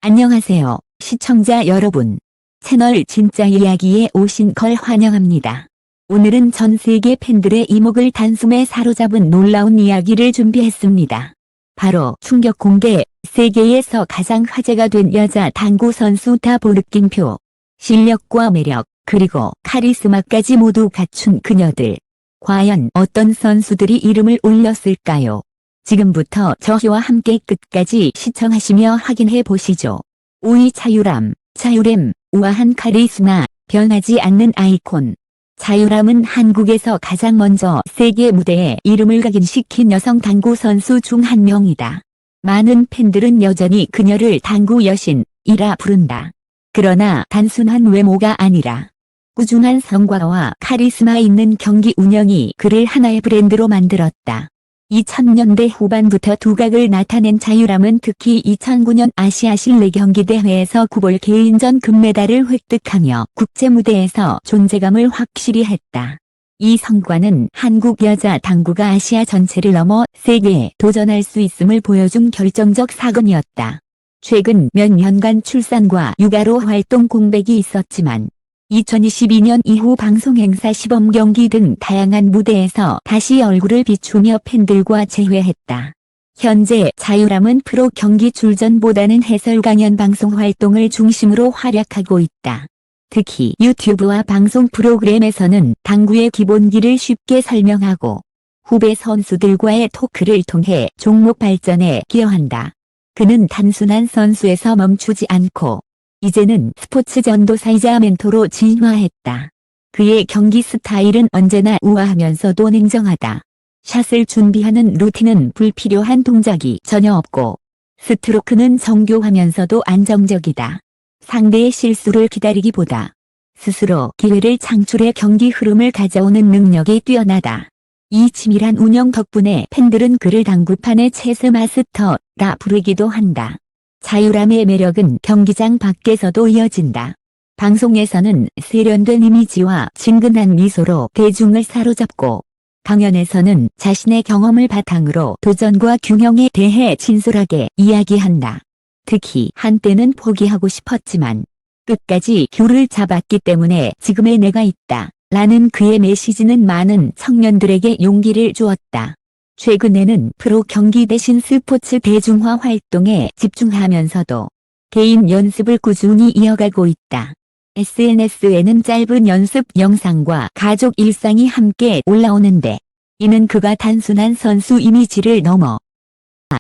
안녕하세요, 시청자 여러분. 채널 진짜 이야기에 오신 걸 환영합니다. 오늘은 전 세계 팬들의 이목을 단숨에 사로잡은 놀라운 이야기를 준비했습니다. 바로 충격 공개, 세계에서 가장 화제가 된 여자 당구 선수 다보르킹표. 실력과 매력, 그리고 카리스마까지 모두 갖춘 그녀들. 과연 어떤 선수들이 이름을 올렸을까요? 지금부터 저희와 함께 끝까지 시청하시며 확인해 보시죠. 5위 자유람, 우아한 카리스마, 변하지 않는 아이콘. 자유람은 한국에서 가장 먼저 세계 무대에 이름을 각인시킨 여성 당구 선수 중 한 명이다. 많은 팬들은 여전히 그녀를 당구 여신이라 부른다. 그러나 단순한 외모가 아니라 꾸준한 성과와 카리스마 있는 경기 운영이 그를 하나의 브랜드로 만들었다. 2000년대 후반부터 두각을 나타낸 자유람은 특히 2009년 아시아 실내 경기대회에서 9볼 개인전 금메달을 획득하며 국제 무대에서 존재감을 확실히 했다. 이 성과는 한국 여자 당구가 아시아 전체를 넘어 세계에 도전할 수 있음을 보여준 결정적 사건이었다. 최근 몇 년간 출산과 육아로 활동 공백이 있었지만 2022년 이후 방송 행사 시범 경기 등 다양한 무대에서 다시 얼굴을 비추며 팬들과 재회했다. 현재 자유람은 프로 경기 출전보다는 해설 강연 방송 활동을 중심으로 활약하고 있다. 특히 유튜브와 방송 프로그램에서는 당구의 기본기를 쉽게 설명하고 후배 선수들과의 토크를 통해 종목 발전에 기여한다. 그는 단순한 선수에서 멈추지 않고 이제는 스포츠 전도사이자 멘토로 진화했다. 그의 경기 스타일은 언제나 우아하면서도 냉정하다. 샷을 준비하는 루틴은 불필요한 동작이 전혀 없고 스트로크는 정교하면서도 안정적이다. 상대의 실수를 기다리기보다 스스로 기회를 창출해 경기 흐름을 가져오는 능력이 뛰어나다. 이 치밀한 운영 덕분에 팬들은 그를 당구판의 체스 마스터라 부르기도 한다. 자유람의 매력은 경기장 밖에서도 이어진다. 방송에서는 세련된 이미지와 친근한 미소로 대중을 사로잡고 강연에서는 자신의 경험을 바탕으로 도전과 균형에 대해 진솔하게 이야기한다. 특히 한때는 포기하고 싶었지만 끝까지 귤을 잡았기 때문에 지금의 내가 있다. 라는 그의 메시지는 많은 청년들에게 용기를 주었다. 최근에는 프로 경기 대신 스포츠 대중화 활동에 집중하면서도 개인 연습을 꾸준히 이어가고 있다. SNS에는 짧은 연습 영상과 가족 일상이 함께 올라오는데 이는 그가 단순한 선수 이미지를 넘어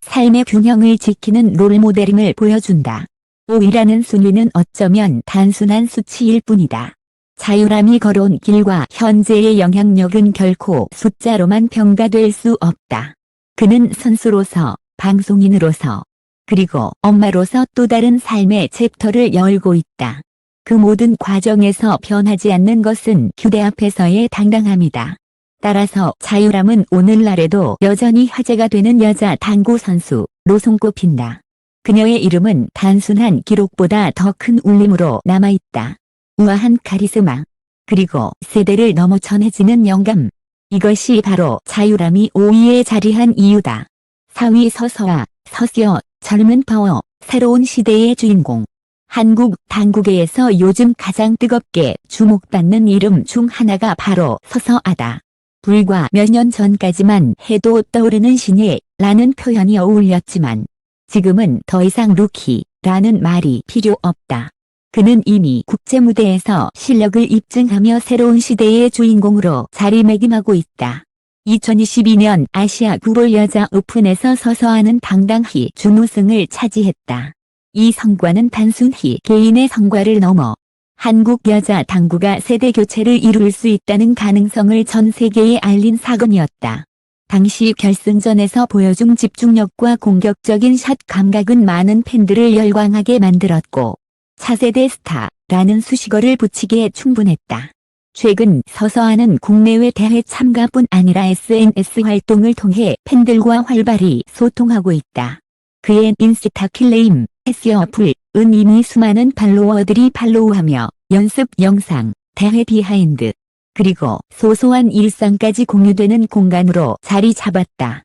삶의 균형을 지키는 롤모델임을 보여준다. 5위라는 순위는 어쩌면 단순한 수치일 뿐이다. 자유람이 걸어온 길과 현재의 영향력은 결코 숫자로만 평가될 수 없다. 그는 선수로서, 방송인으로서, 그리고 엄마로서 또 다른 삶의 챕터를 열고 있다. 그 모든 과정에서 변하지 않는 것은 휴대 앞에서의 당당함이다. 따라서 자유람은 오늘날에도 여전히 화제가 되는 여자 당구 선수로 손꼽힌다. 그녀의 이름은 단순한 기록보다 더 큰 울림으로 남아있다. 우아한 카리스마, 그리고 세대를 넘어 전해지는 영감. 이것이 바로 자유람이 5위에 자리한 이유다. 4위 서수아, 젊은 파워, 새로운 시대의 주인공. 한국 당구계에서 요즘 가장 뜨겁게 주목받는 이름 중 하나가 바로 서수아다. 불과 몇 년 전까지만 해도 떠오르는 신예라는 표현이 어울렸지만 지금은 더 이상 루키라는 말이 필요 없다. 그는 이미 국제 무대에서 실력을 입증하며 새로운 시대의 주인공으로 자리매김하고 있다. 2022년 아시아 9볼 여자 오픈에서 서수아는 당당히 준우승을 차지했다. 이 성과는 단순히 개인의 성과를 넘어 한국 여자 당구가 세대 교체를 이룰 수 있다는 가능성을 전 세계에 알린 사건이었다. 당시 결승전에서 보여준 집중력과 공격적인 샷 감각은 많은 팬들을 열광하게 만들었고 차세대 스타라는 수식어를 붙이기에 충분했다. 최근 서수아는 국내외 대회 참가뿐 아니라 SNS 활동을 통해 팬들과 활발히 소통하고 있다. 그의 인스타킬레임, SE어풀은 이미 수많은 팔로워들이 팔로우하며 연습 영상, 대회 비하인드, 그리고 소소한 일상까지 공유되는 공간으로 자리 잡았다.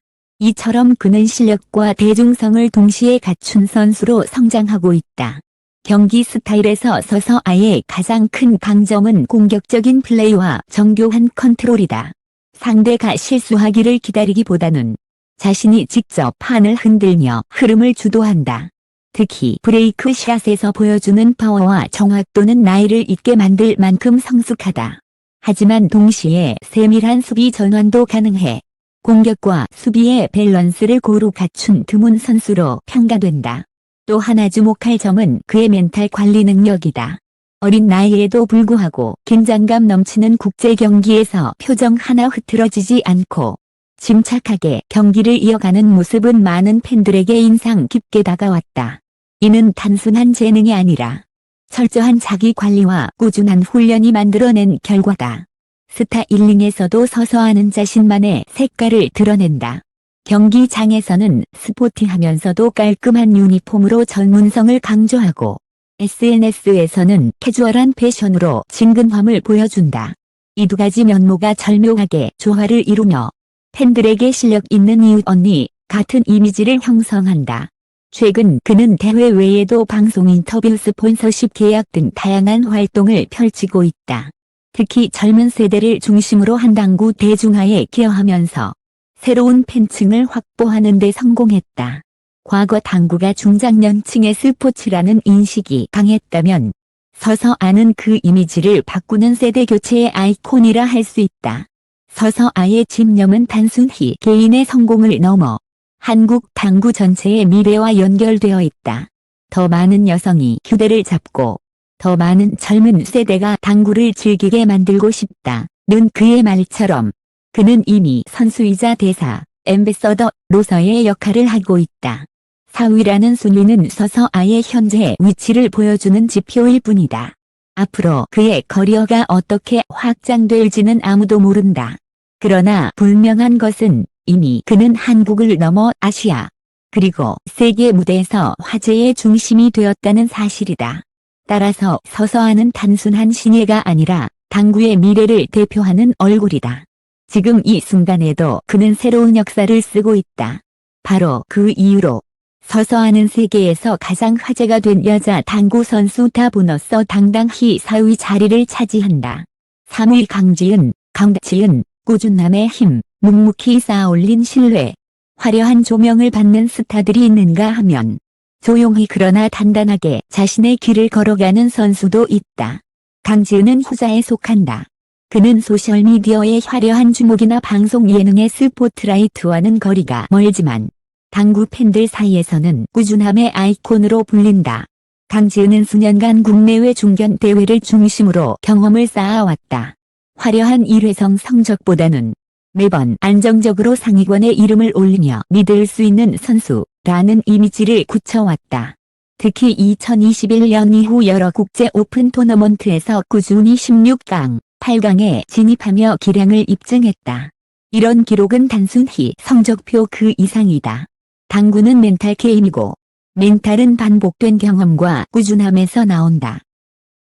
이처럼 그는 실력과 대중성을 동시에 갖춘 선수로 성장하고 있다. 경기 스타일에서 서서아의 가장 큰 강점은 공격적인 플레이와 정교한 컨트롤이다. 상대가 실수하기를 기다리기보다는 자신이 직접 판을 흔들며 흐름을 주도한다. 특히 브레이크 샷에서 보여주는 파워와 정확도는 나이를 잊게 만들 만큼 성숙하다. 하지만 동시에 세밀한 수비 전환도 가능해 공격과 수비의 밸런스를 고루 갖춘 드문 선수로 평가된다. 또 하나 주목할 점은 그의 멘탈 관리 능력이다. 어린 나이에도 불구하고 긴장감 넘치는 국제 경기에서 표정 하나 흐트러지지 않고 침착하게 경기를 이어가는 모습은 많은 팬들에게 인상 깊게 다가왔다. 이는 단순한 재능이 아니라 철저한 자기 관리와 꾸준한 훈련이 만들어낸 결과다. 스타일링에서도 서서하는 자신만의 색깔을 드러낸다. 경기장에서는 스포티하면서도 깔끔한 유니폼으로 전문성을 강조하고 SNS에서는 캐주얼한 패션으로 친근함을 보여준다. 이 두 가지 면모가 절묘하게 조화를 이루며 팬들에게 실력 있는 이웃 언니 같은 이미지를 형성한다. 최근 그는 대회 외에도 방송 인터뷰 스폰서십 계약 등 다양한 활동을 펼치고 있다. 특히 젊은 세대를 중심으로 한 당구 대중화에 기여하면서 새로운 팬층을 확보하는 데 성공했다. 과거 당구가 중장년층의 스포츠라는 인식이 강했다면 서서아는 그 이미지를 바꾸는 세대 교체의 아이콘이라 할 수 있다. 서서아의 집념은 단순히 개인의 성공을 넘어 한국 당구 전체의 미래와 연결되어 있다. 더 많은 여성이 규대를 잡고 더 많은 젊은 세대가 당구를 즐기게 만들고 싶다는 그의 말처럼 그는 이미 선수이자 대사, 앰베서더로서의 역할을 하고 있다. 4위라는 순위는 서서아의 현재 위치를 보여주는 지표일 뿐이다. 앞으로 그의 커리어가 어떻게 확장될지는 아무도 모른다. 그러나 분명한 것은 이미 그는 한국을 넘어 아시아, 그리고 세계 무대에서 화제의 중심이 되었다는 사실이다. 따라서 서서아는 단순한 신예가 아니라 당구의 미래를 대표하는 얼굴이다. 지금 이 순간에도 그는 새로운 역사를 쓰고 있다. 바로 그 이유로 서서아는 세계에서 가장 화제가 된 여자 당구 선수 다보너서 당당히 4위 자리를 차지한다. 3위 강지은, 강지은, 꾸준함의 힘, 묵묵히 쌓아올린 신뢰, 화려한 조명을 받는 스타들이 있는가 하면 조용히 그러나 단단하게 자신의 길을 걸어가는 선수도 있다. 강지은은 후자에 속한다. 그는 소셜미디어의 화려한 주목이나 방송 예능의 스포트라이트와는 거리가 멀지만 당구 팬들 사이에서는 꾸준함의 아이콘으로 불린다. 강지은은 수년간 국내외 중견 대회를 중심으로 경험을 쌓아왔다. 화려한 일회성 성적보다는 매번 안정적으로 상위권에 이름을 올리며 믿을 수 있는 선수라는 이미지를 굳혀왔다. 특히 2021년 이후 여러 국제 오픈 토너먼트에서 꾸준히 16강, 8강에 진입하며 기량을 입증했다. 이런 기록은 단순히 성적표 그 이상이다. 당구는 멘탈 게임이고 멘탈은 반복된 경험과 꾸준함에서 나온다.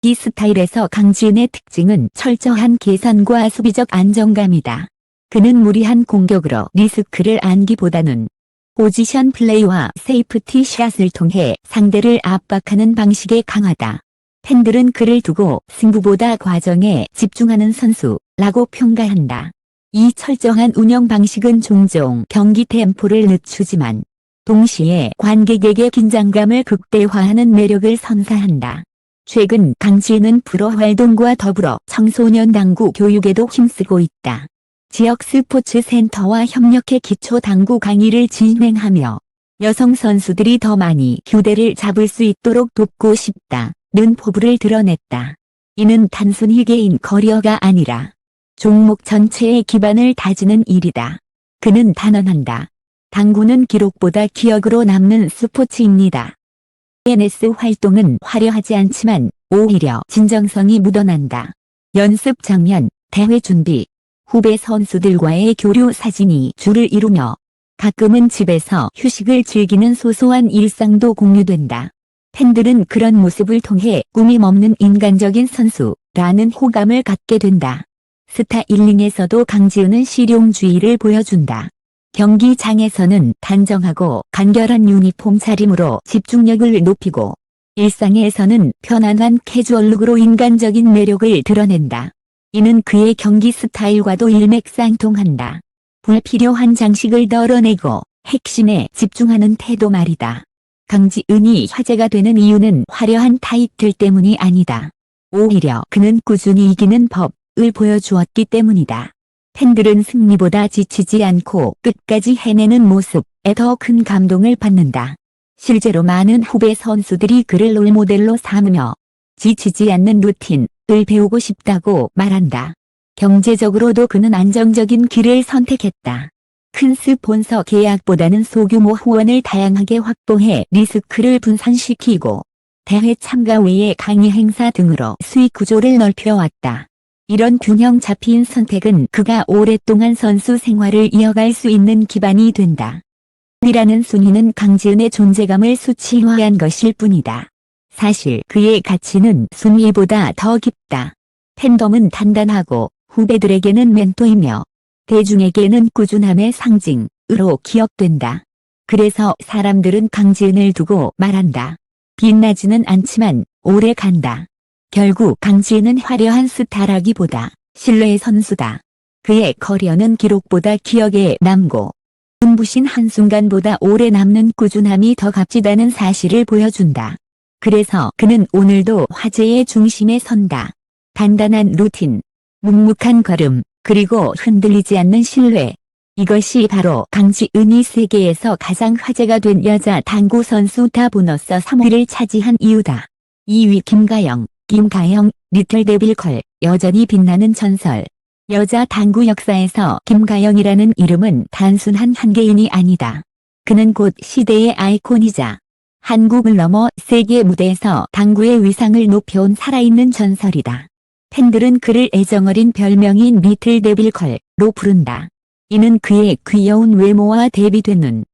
이 스타일에서 강지은의 특징은 철저한 계산과 수비적 안정감이다. 그는 무리한 공격으로 리스크를 안기보다는 포지션 플레이와 세이프티 샷을 통해 상대를 압박하는 방식에 강하다. 팬들은 그를 두고 승부보다 과정에 집중하는 선수라고 평가한다. 이 철저한 운영 방식은 종종 경기 템포를 늦추지만 동시에 관객에게 긴장감을 극대화하는 매력을 선사한다. 최근 강지은은 프로 활동과 더불어 청소년 당구 교육에도 힘쓰고 있다. 지역 스포츠 센터와 협력해 기초 당구 강의를 진행하며 여성 선수들이 더 많이 규대를 잡을 수 있도록 돕고 싶다는 포부를 드러냈다. 이는 단순히 개인 커리어가 아니라 종목 전체의 기반을 다지는 일이다. 그는 단언한다. 당구는 기록보다 기억으로 남는 스포츠입니다. SNS 활동은 화려하지 않지만 오히려 진정성이 묻어난다. 연습 장면, 대회 준비, 후배 선수들과의 교류 사진이 줄을 이루며 가끔은 집에서 휴식을 즐기는 소소한 일상도 공유된다. 팬들은 그런 모습을 통해 꾸밈 없는 인간적인 선수라는 호감을 갖게 된다. 스타일링에서도 강지은은 실용주의를 보여준다. 경기장에서는 단정하고 간결한 유니폼 차림으로 집중력을 높이고, 일상에서는 편안한 캐주얼룩으로 인간적인 매력을 드러낸다. 이는 그의 경기 스타일과도 일맥상통한다. 불필요한 장식을 덜어내고 핵심에 집중하는 태도 말이다. 강지은이 화제가 되는 이유는 화려한 타이틀 때문이 아니다. 오히려 그는 꾸준히 이기는 법을 보여주었기 때문이다. 팬들은 승리보다 지치지 않고 끝까지 해내는 모습에 더 큰 감동을 받는다. 실제로 많은 후배 선수들이 그를 롤모델로 삼으며 지치지 않는 루틴을 배우고 싶다고 말한다. 경제적으로도 그는 안정적인 길을 선택했다. 큰 스폰서 계약보다는 소규모 후원을 다양하게 확보해 리스크를 분산시키고 대회 참가 외에 강의 행사 등으로 수익 구조를 넓혀왔다. 이런 균형 잡힌 선택은 그가 오랫동안 선수 생활을 이어갈 수 있는 기반이 된다. 이라는 순위는 강지은의 존재감을 수치화한 것일 뿐이다. 사실 그의 가치는 순위보다 더 깊다. 팬덤은 단단하고 후배들에게는 멘토이며 대중에게는 꾸준함의 상징으로 기억된다. 그래서 사람들은 강지은을 두고 말한다. 빛나지는 않지만 오래 간다. 결국 강지은은 화려한 스타라기보다 신뢰의 선수다. 그의 커리어는 기록보다 기억에 남고 눈부신 한순간보다 오래 남는 꾸준함이 더 값지다는 사실을 보여준다. 그래서 그는 오늘도 화제의 중심에 선다. 단단한 루틴, 묵묵한 걸음, 그리고 흔들리지 않는 신뢰. 이것이 바로 강지은이 세계에서 가장 화제가 된 여자 당구 선수 다 보너스 3위를 차지한 이유다. 2위 김가영, 리틀 데빌컬, 여전히 빛나는 전설. 여자 당구 역사에서 김가영이라는 이름은 단순한 한 개인이 아니다. 그는 곧 시대의 아이콘이자 한국을 넘어 세계 무대에서 당구의 위상을 높여온 살아있는 전설이다. 팬들은 그를 애정어린 별명인 리틀 데빌컬로 부른다. 이는 그의 귀여운 외모와 대비되는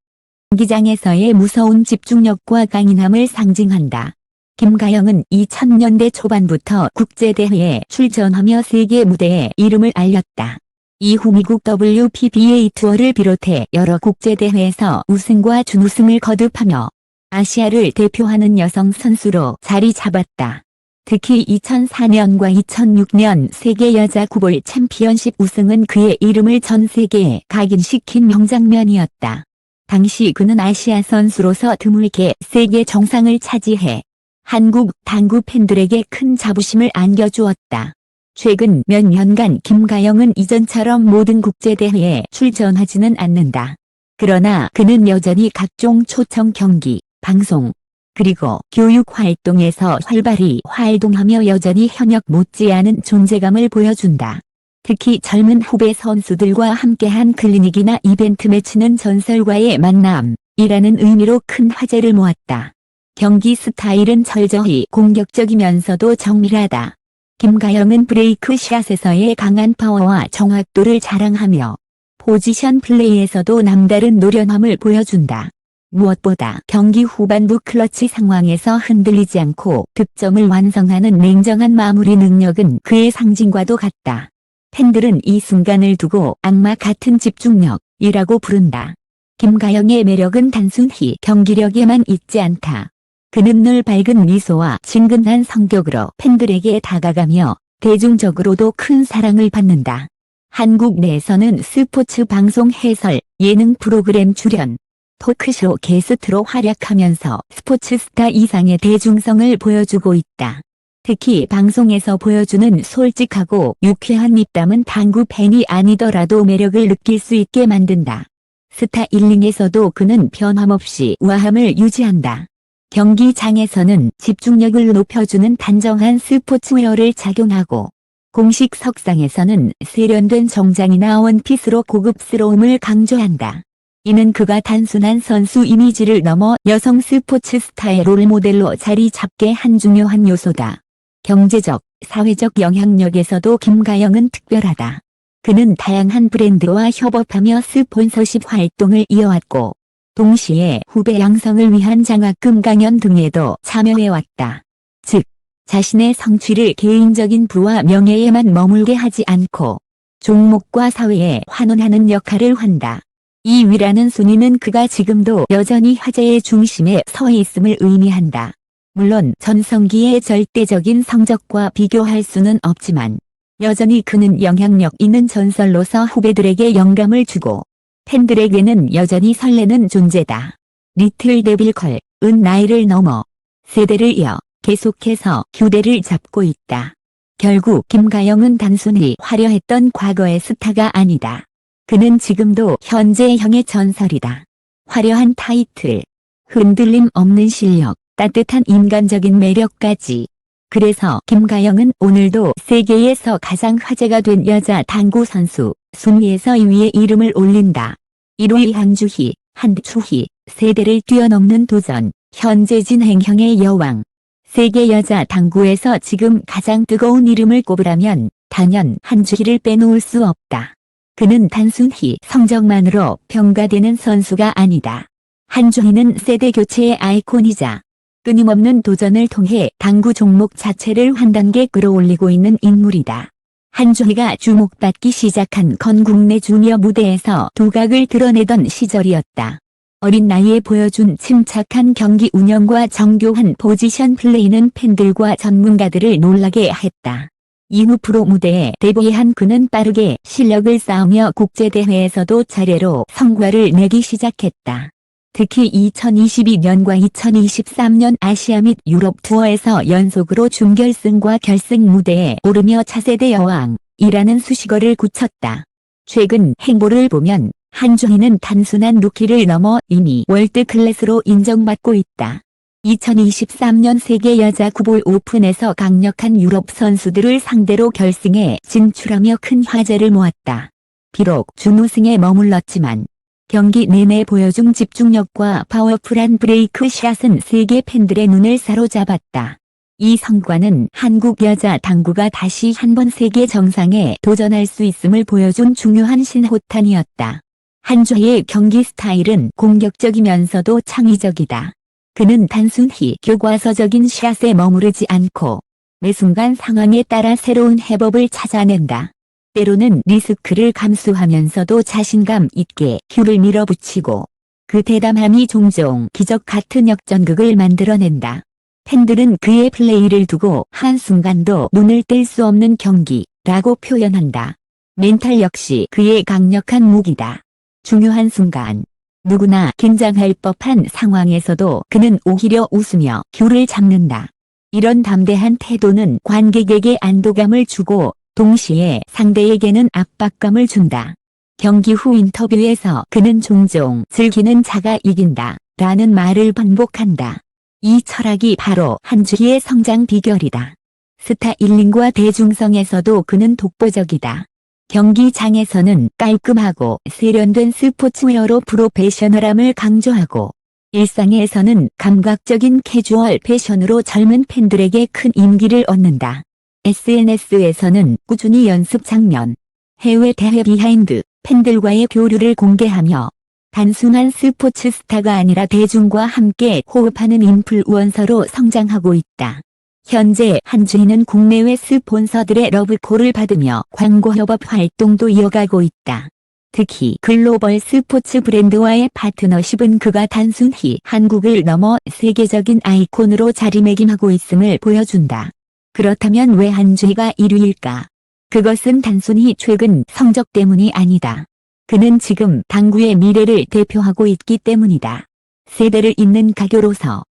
경기장에서의 무서운 집중력과 강인함을 상징한다. 김가영은 2000년대 초반부터 국제대회에 출전하며 세계 무대에 이름을 알렸다. 이후 미국 WPBA 투어를 비롯해 여러 국제대회에서 우승과 준우승을 거듭하며 아시아를 대표하는 여성 선수로 자리 잡았다. 특히 2004년과 2006년 세계 여자 구볼 챔피언십 우승은 그의 이름을 전 세계에 각인시킨 명장면이었다. 당시 그는 아시아 선수로서 드물게 세계 정상을 차지해 한국 당구 팬들에게 큰 자부심을 안겨주었다. 최근 몇 년간 김가영은 이전처럼 모든 국제대회에 출전하지는 않는다. 그러나 그는 여전히 각종 초청 경기, 방송, 그리고 교육 활동에서 활발히 활동하며 여전히 현역 못지않은 존재감을 보여준다. 특히 젊은 후배 선수들과 함께한 클리닉이나 이벤트 매치는 전설과의 만남이라는 의미로 큰 화제를 모았다. 경기 스타일은 철저히 공격적이면서도 정밀하다. 김가영은 브레이크 샷에서의 강한 파워와 정확도를 자랑하며 포지션 플레이에서도 남다른 노련함을 보여준다. 무엇보다 경기 후반부 클러치 상황에서 흔들리지 않고 득점을 완성하는 냉정한 마무리 능력은 그의 상징과도 같다. 팬들은 이 순간을 두고 악마 같은 집중력이라고 부른다. 김가영의 매력은 단순히 경기력에만 있지 않다. 그는 늘 밝은 미소와 친근한 성격으로 팬들에게 다가가며 대중적으로도 큰 사랑을 받는다. 한국 내에서는 스포츠 방송 해설, 예능 프로그램 출연, 토크쇼 게스트로 활약하면서 스포츠 스타 이상의 대중성을 보여주고 있다. 특히 방송에서 보여주는 솔직하고 유쾌한 입담은 당구 팬이 아니더라도 매력을 느낄 수 있게 만든다. 스타일링에서도 그는 변함없이 우아함을 유지한다. 경기장에서는 집중력을 높여주는 단정한 스포츠웨어를 착용하고 공식 석상에서는 세련된 정장이나 원피스로 고급스러움을 강조한다. 이는 그가 단순한 선수 이미지를 넘어 여성 스포츠 스타의 롤모델로 자리 잡게 한 중요한 요소다. 경제적, 사회적 영향력에서도 김가영은 특별하다. 그는 다양한 브랜드와 협업하며 스폰서십 활동을 이어왔고 동시에 후배 양성을 위한 장학금 강연 등에도 참여해왔다. 즉, 자신의 성취를 개인적인 부와 명예에만 머물게 하지 않고 종목과 사회에 환원하는 역할을 한다. 2위라는 순위는 그가 지금도 여전히 화제의 중심에 서 있음을 의미한다. 물론 전성기의 절대적인 성적과 비교할 수는 없지만 여전히 그는 영향력 있는 전설로서 후배들에게 영감을 주고 팬들에게는 여전히 설레는 존재다. 리틀 데빌 컬은 나이를 넘어 세대를 이어 계속해서 규대를 잡고 있다. 결국 김가영은 단순히 화려했던 과거의 스타가 아니다. 그는 지금도 현재형의 전설이다. 화려한 타이틀, 흔들림 없는 실력, 따뜻한 인간적인 매력까지. 그래서 김가영은 오늘도 세계에서 가장 화제가 된 여자 당구 선수 순위에서 2위에 이름을 올린다. 1위 한주희, 한추희, 세대를 뛰어넘는 도전, 현재 진행형의 여왕. 세계 여자 당구에서 지금 가장 뜨거운 이름을 꼽으라면 단연 한주희를 빼놓을 수 없다. 그는 단순히 성적만으로 평가되는 선수가 아니다. 한주희는 세대 교체의 아이콘이자 끊임없는 도전을 통해 당구 종목 자체를 한 단계 끌어올리고 있는 인물이다. 한주희가 주목받기 시작한 건 국내 주니어 무대에서 두각을 드러내던 시절이었다. 어린 나이에 보여준 침착한 경기 운영과 정교한 포지션 플레이는 팬들과 전문가들을 놀라게 했다. 이후 프로 무대에 데뷔한 그는 빠르게 실력을 쌓으며 국제대회에서도 차례로 성과를 내기 시작했다. 특히 2022년과 2023년 아시아 및 유럽 투어에서 연속으로 준결승과 결승 무대에 오르며 차세대 여왕이라는 수식어를 굳혔다. 최근 행보를 보면 한주희는 단순한 루키를 넘어 이미 월드클래스로 인정받고 있다. 2023년 세계 여자 구볼 오픈에서 강력한 유럽 선수들을 상대로 결승에 진출하며 큰 화제를 모았다. 비록 준우승에 머물렀지만 경기 내내 보여준 집중력과 파워풀한 브레이크 샷은 세계 팬들의 눈을 사로잡았다. 이 성과는 한국 여자 당구가 다시 한번 세계 정상에 도전할 수 있음을 보여준 중요한 신호탄이었다. 한주희의 경기 스타일은 공격적이면서도 창의적이다. 그는 단순히 교과서적인 샷에 머무르지 않고 매 순간 상황에 따라 새로운 해법을 찾아낸다. 때로는 리스크를 감수하면서도 자신감 있게 큐를 밀어붙이고 그 대담함이 종종 기적 같은 역전극을 만들어낸다. 팬들은 그의 플레이를 두고 한순간도 눈을 뗄 수 없는 경기라고 표현한다. 멘탈 역시 그의 강력한 무기다. 중요한 순간, 누구나 긴장할 법한 상황에서도 그는 오히려 웃으며 큐를 잡는다. 이런 담대한 태도는 관객에게 안도감을 주고 동시에 상대에게는 압박감을 준다. 경기 후 인터뷰에서 그는 종종 즐기는 자가 이긴다 라는 말을 반복한다. 이 철학이 바로 한주희의 성장 비결이다. 스타일링과 대중성에서도 그는 독보적이다. 경기장에서는 깔끔하고 세련된 스포츠웨어로 프로페셔널함을 강조하고 일상에서는 감각적인 캐주얼 패션으로 젊은 팬들에게 큰 인기를 얻는다. SNS에서는 꾸준히 연습 장면, 해외 대회 비하인드, 팬들과의 교류를 공개하며 단순한 스포츠 스타가 아니라 대중과 함께 호흡하는 인플루언서로 성장하고 있다. 현재 한주희는 국내외 스폰서들의 러브콜을 받으며 광고협업 활동도 이어가고 있다. 특히 글로벌 스포츠 브랜드와의 파트너십은 그가 단순히 한국을 넘어 세계적인 아이콘으로 자리매김하고 있음을 보여준다. 그렇다면 왜 한주희가 1위일까? 그것은 단순히 최근 성적 때문이 아니다. 그는 지금 당구의 미래를 대표하고 있기 때문이다. 세대를 잇는 가교로서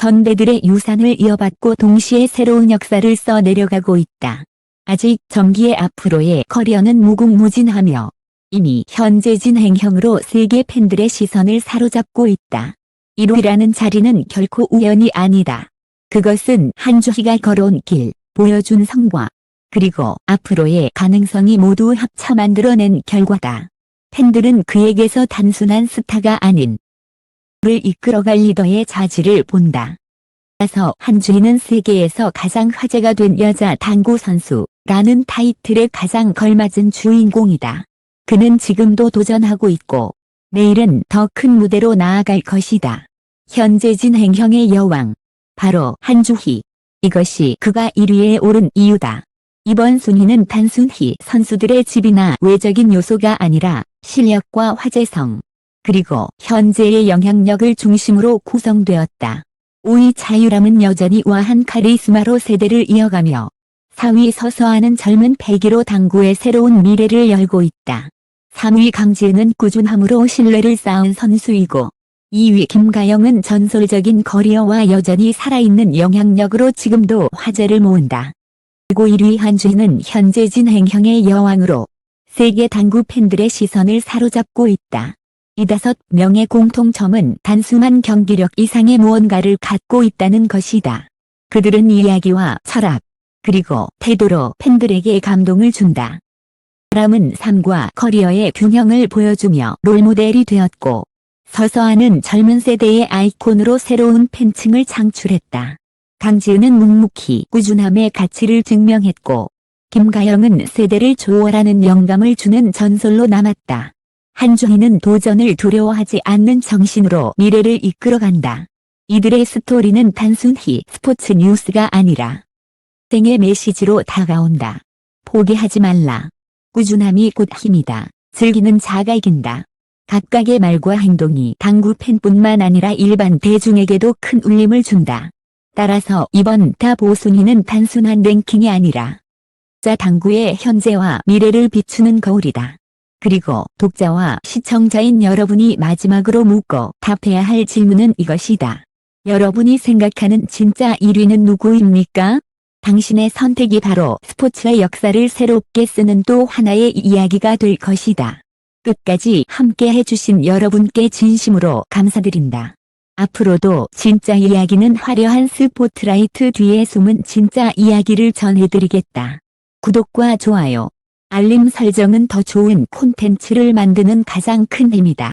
선배들의 유산을 이어받고 동시에 새로운 역사를 써 내려가고 있다. 아직 정기의 앞으로의 커리어는 무궁무진하며 이미 현재 진행형으로 세계 팬들의 시선을 사로잡고 있다. 1위라는 자리는 결코 우연이 아니다. 그것은 한주희가 걸어온 길, 보여준 성과, 그리고 앞으로의 가능성이 모두 합쳐 만들어낸 결과다. 팬들은 그에게서 단순한 스타가 아닌 를 이끌어갈 리더의 자질을 본다. 따라서 한주희는 세계에서 가장 화제가 된 여자 당구 선수라는 타이틀에 가장 걸맞은 주인공이다. 그는 지금도 도전하고 있고 내일은 더 큰 무대로 나아갈 것이다. 현재 진행형의 여왕, 바로 한주희. 이것이 그가 1위에 오른 이유다. 이번 순위는 단순히 선수들의 집이나 외적인 요소가 아니라 실력과 화제성, 그리고 현재의 영향력을 중심으로 구성되었다. 5위 자유람은 여전히 우아한 카리스마로 세대를 이어가며 4위 서서하는 젊은 패기로 당구의 새로운 미래를 열고 있다. 3위 강지은은 꾸준함으로 신뢰를 쌓은 선수이고 2위 김가영은 전설적인 커리어와 여전히 살아있는 영향력으로 지금도 화제를 모은다. 그리고 1위 한주희는 현재 진행형의 여왕으로 세계 당구 팬들의 시선을 사로잡고 있다. 이 5명의 공통점은 단순한 경기력 이상의 무언가를 갖고 있다는 것이다. 그들은 이야기와 철학, 그리고 태도로 팬들에게 감동을 준다. 람은 삶과 커리어의 균형을 보여주며 롤모델이 되었고, 서서하는 젊은 세대의 아이콘으로 새로운 팬층을 창출했다. 강지은은 묵묵히 꾸준함의 가치를 증명했고, 김가영은 세대를 초월하는 영감을 주는 전설로 남았다. 한주희는 도전을 두려워하지 않는 정신으로 미래를 이끌어간다. 이들의 스토리는 단순히 스포츠 뉴스가 아니라 생의 메시지로 다가온다. 포기하지 말라. 꾸준함이 곧 힘이다. 즐기는 자가 이긴다. 각각의 말과 행동이 당구 팬뿐만 아니라 일반 대중에게도 큰 울림을 준다. 따라서 이번 탑 5순위는 단순한 랭킹이 아니라 당구의 현재와 미래를 비추는 거울이다. 그리고 독자와 시청자인 여러분이 마지막으로 묻고 답해야 할 질문은 이것이다. 여러분이 생각하는 진짜 1위는 누구입니까? 당신의 선택이 바로 스포츠의 역사를 새롭게 쓰는 또 하나의 이야기가 될 것이다. 끝까지 함께 해주신 여러분께 진심으로 감사드린다. 앞으로도 진짜 이야기는 화려한 스포트라이트 뒤에 숨은 진짜 이야기를 전해드리겠다. 구독과 좋아요, 알림 설정은 더 좋은 콘텐츠를 만드는 가장 큰 힘이다.